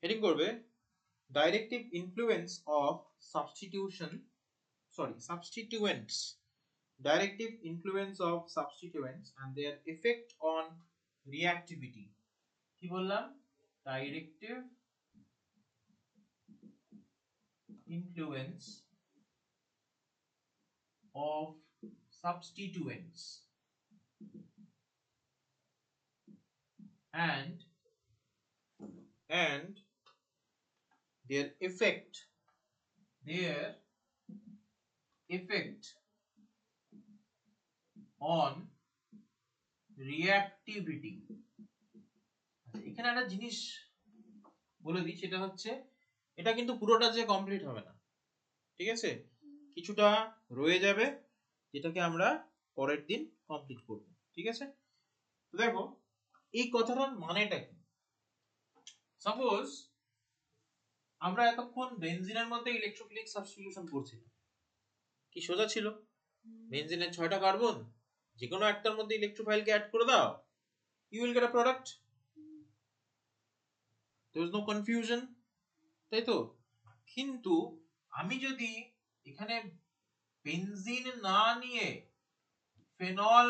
Heading করবে directive influence of substituents, directive influence of substituents and their effect on reactivity. কি বললাম? Directive influence of substituents and their effect on reactivity. এখানে একটা জিনিস বলে দিই, সেটা হচ্ছে এটা কিন্তু পুরোটা যে কমপ্লিট হবে না, ঠিক আছে? কিছুটা রয়ে যাবে যেটাকে আমরা পরের দিন কমপ্লিট করব, ঠিক আছে? তো দেখো এই কথাটার মানেটা কি। সাপোজ আমরা এতক্ষণ বেনজিনের মধ্যে ইলেকট্রোফিলিক সাবস্টিটিউশন করছিলাম, কি সোজা ছিল? বেনজিনের 6টা কার্বন, যে কোনো একটার মধ্যে ইলেকট্রোফাইলকে অ্যাড করে দাও, you will get a product. There is no confusion, তাই তো? কিন্তু আমি যদি এখানে বেনজিন না নিয়ে ফেনল,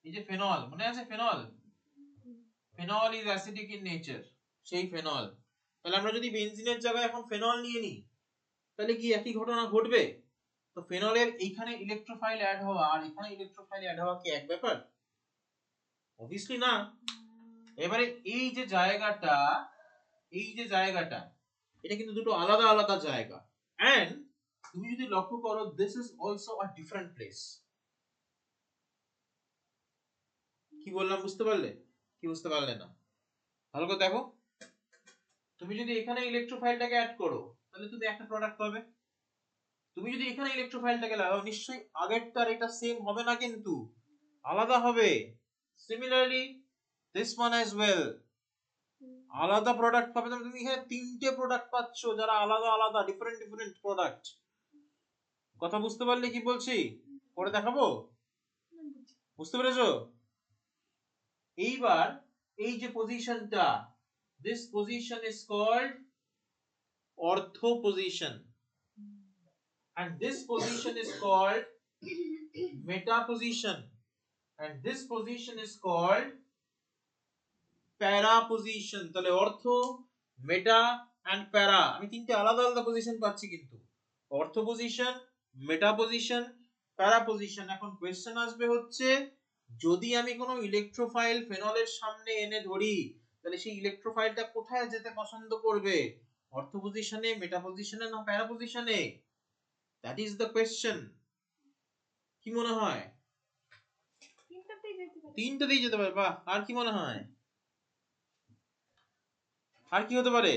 এই যে ফেনল মনে আছে, phenol is acidic in nature, সেই ফেনল, তাহলে আমরা যদি বেনজিনের জায়গায় এখন ফেনল নিয়ে নিই তাহলে কি একই ঘটনা ঘটবে? তো ফেনলের এইখানে ইলেকট্রোফাইল অ্যাড হওয়া আর এখানে ইলেকট্রোফাইল অ্যাড হওয়া কি এক ব্যাপার? অবভিয়াসলি না। এবারে এই যে জায়গাটা এটা কিন্তু দুটো আলাদা আলাদা জায়গা, এন্ড তুমি যদি লক্ষ্য করো this is also a different place. কি বললাম বুঝতে পারলে? কি বুঝতে পারলে না? ভালো করে দেখো, তুমি যদি এখানে ইলেকট্রোফাইলটাকে অ্যাড করো তাহলে তুমি একটা প্রোডাক্ট পাবে। তুমি যদি এখানে ইলেকট্রোফাইলটাকে লাগাও নিশ্চয়ই আগেরটার এটা সেম হবে না, কিন্তু আলাদা হবে। Similarly this one as well, আলাদা প্রোডাক্ট পাবে। তুমি এখানে তিনটে প্রোডাক্ট পাচ্ছ যারা আলাদা আলাদা ডিফারেন্ট প্রোডাক্ট। কথা বুঝতে পারলে কি বলছি? করে দেখাবো? বুঝতে পেরেছো? এইবার এই যে পজিশনটা, this position is called ortho position and this position is called meta position and this position is called para position. তাহলে অর্থো, মেটা এন্ড প্যারা, আমি তিনটে আলাদা আলাদা পজিশন পাচ্ছি, কিন্তু অর্থো পজিশন, মেটা পজিশন, প্যারা পজিশন। এখন কোশ্চেন আসবে হচ্ছে যদি আমি কোনো ইলেকট্রোফাইল ফেনলের সামনে এনে ধরি তাহলে সেই ইলেকট্রোফাইলটা কোথায় যেতে পছন্দ করবে? অর্থো পজিশনে, মেটা পজিশনে না প্যারা পজিশনে? That is the question. কি মনে হয়? তিনটাতেই যেতে পারে। বাহ, আর কি মনে হয়? আর কি হতে পারে?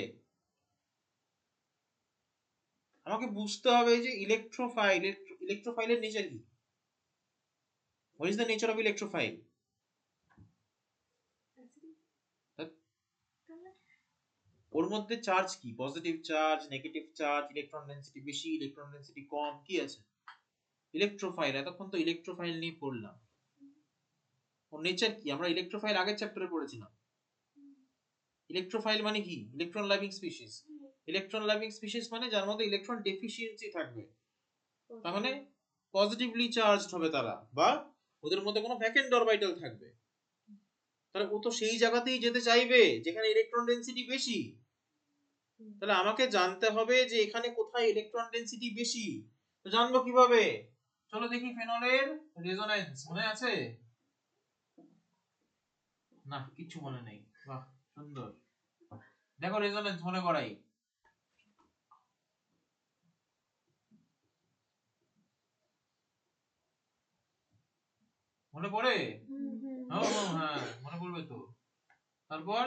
আমাকে বুঝতে হবে যে ইলেকট্রোফাইলের নেচার কি। What is the nature of electrophile? ওর মধ্যে চার্জ কি? Positive charge, negative charge, electron density বেশি, ইলেকট্রন ডেনসিটি কম, কি আছে? ইলেকট্রোফাইল, এতক্ষণ তো ইলেকট্রোফাইল নিয়ে পড়লাম। ওর নেচার কি? আমরা ইলেকট্রোফাইল আগের চ্যাপ্টারে পড়েছিলাম। ইলেকট্রোফাইল মানে কি? Electron loving species. Electron loving species মানে যার মধ্যে ইলেকট্রন ডেফিসিয়েন্সি থাকবে, তার মানে পজিটিভলি চার্জড হবে তারা, বা ওদের মধ্যে কোনো ভ্যাকেন্ট অরবিটাল থাকবে। তাহলে ও তো সেই জায়গাতেই যেতে চাইবে যেখানে ইলেকট্রন ডেনসিটি বেশি। তাহলে আমাকে জানতে হবে যে এখানে কোথায় ইলেকট্রন ডেনসিটি বেশি। তো জানবো কিভাবে? চলো দেখি ফেনলের রেজোন্যান্স মনে আছে? না, কিছু মনে নেই। বাহ, সুন্দর। দেখো রেজোন্যান্স মনে করাই। মনে পড়ে? হ্যাঁ, মনে পড়বে তো। তারপর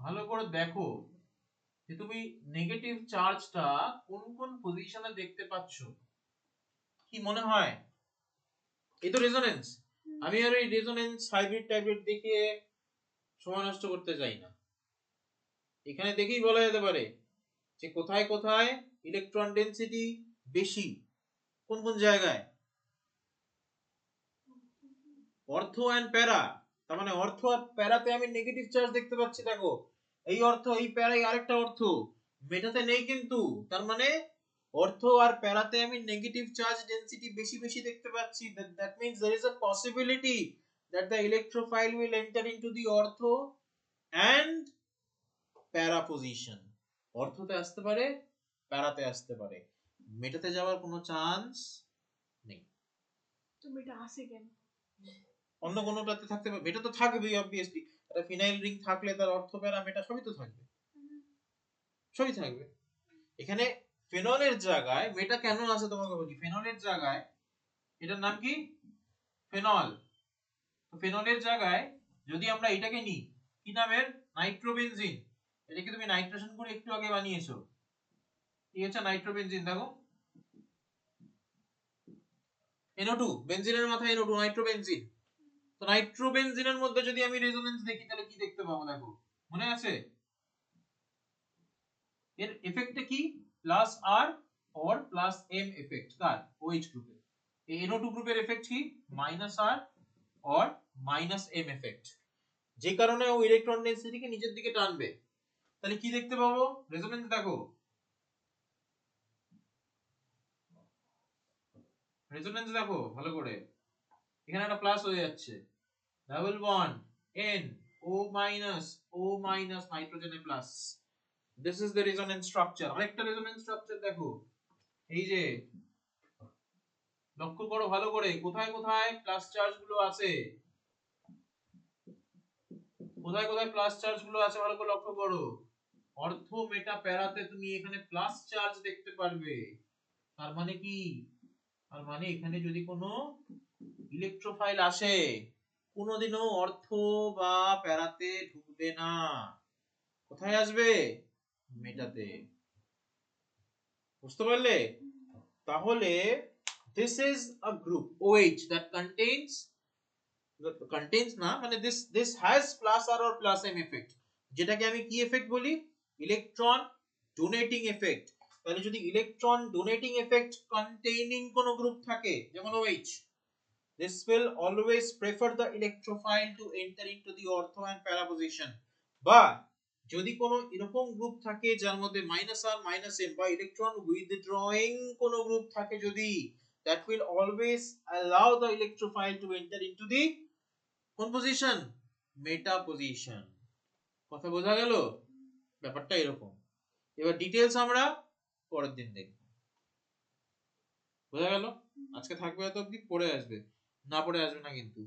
ভালো করে দেখো যে তুমি নেগেটিভ চার্জটা কোন কোন পজিশনে দেখতে পাচ্ছ। কি মনে হয়? এই তো রেজোনেন্স। আমি আর এই রেজোনেন্স হাইব্রিড টাইব্রিড দেখিয়ে সময় নষ্ট করতে চাই না। এখানে দেখেই বলা যেতে পারে যে কোথায় কোথায় ইলেকট্রন ডেনসিটি বেশি, কোন কোন জায়গায়। অর্থ এন্ড প্যারা, তার মানে অর্থ আর প্যারাতে আমি নেগেটিভ চার্জ দেখতে পাচ্ছি। দেখো এই অর্থ, এই প্যারায় আরেকটা অর্থ, মেটাতে নেই কিন্তু। তার মানে অর্থ আর প্যারাতে আমি নেগেটিভ চার্জ ডেনসিটি বেশি বেশি দেখতে পাচ্ছি। that means there is a possibility that the electrophile will enter into the ortho and প্যারা পজিশন। অর্থতে আসতে পারে, প্যারাতে আসতে পারে, মেটাতে যাওয়ার কোনো চান্স নেই। তো মেটা আসে কেন? অন্য কোনোটাতে থাকতে পারে, মেটা তো থাকবেই অবভিয়াসলি। একটা ফিনাইল রিং থাকলে তার অর্থ প্যারা মেটা সবই তো থাকবে, সবই থাকবে। এখানে ফেনলের জায়গায় মেটা কেন আছে তোমাকে বলি। ফেনলের জায়গায়, এটার নাম কি? ফেনল। তো ফেনলের জায়গায় যদি আমরা এটাকে নিই, কি নামের? নাইট্রোবেনজিন। এটাকে তুমি নাইট্রেশন করে একটু আগে বানিয়েছো, কি হচ্ছে? নাইট্রোবেনজিন। দেখো NO2, বেনজিনের মাথায় NO2, নাইট্রোবেনজিন। তো নাইট্রোবেনজিনের মধ্যে যদি আমি রেজোনেন্স দেখি তাহলে কি দেখতে পাবো? দেখো মনে আছে এর এফেক্টটা কি? Plus R or plus M effect. কার? OH গ্রুপের। এই NO2 গ্রুপের এফেক্ট কি? Minus R or minus M effect. যে কারণে ও ইলেকট্রন ডেনসিটিকে নিচের দিকে টানবে। তাহলে কি দেখতে পাবো? রেজোনেন্স দেখো, রেজোনেন্স দেখো ভালো করে। এখানে একটা প্লাস হয়ে যাচ্ছে, double bond N O minus নাইট্রোজেনে plus. This is the resonance structure. আরেকটা রেজোনেন্স স্ট্রাকচার দেখো, এই যে লক্ষ্য করো ভালো করে কোথায় কোথায় প্লাস চার্জ গুলো আছে, কোথায় কোথায় প্লাস চার্জ গুলো আছে ভালো করে লক্ষ্য করো। অর্থ মেটা প্যারাতে তুমি এখানে প্লাস চার্জ দেখতে পারবে। তার মানে কি? তার মানে এখানে যদি কোনো ইলেকট্রোফাইল আসে কোনোদিনও অর্থ বা প্যারাতে ঢুকবে না। কোথায় আসবে? মেটাতে। বুঝতে পারলে? তাহলে this is a group OH that contains না, মানে this has plus R or plus M effect, যেটাকে আমি কি এফেক্ট বলি? Electron donating effect. তাহলে যদি ইলেকট্রন ডোনেটিং এফেক্ট কন্টেইনিং কোন গ্রুপ থাকে যেমন OH, this will always prefer the electrophile to enter into the ortho and para position। বা যদি কোনো এরকম গ্রুপ থাকে যার মধ্যে মাইনাস আর মাইনাস এম বা ইলেকট্রন উইথড্রয়িং কোনো গ্রুপ থাকে যদি, that will always allow the electrophile to enter into the কোন পজিশন? মেটা পজিশন। কথা বোঝা গেল? ব্যাপারটা এরকম। এবার ডিটেইলস আমরা পরের দিন দেখব। বোঝা গেল? আজকে থাকবে এত অবধি, পড়ে আসবে, না পড়ে আসবে না কিন্তু।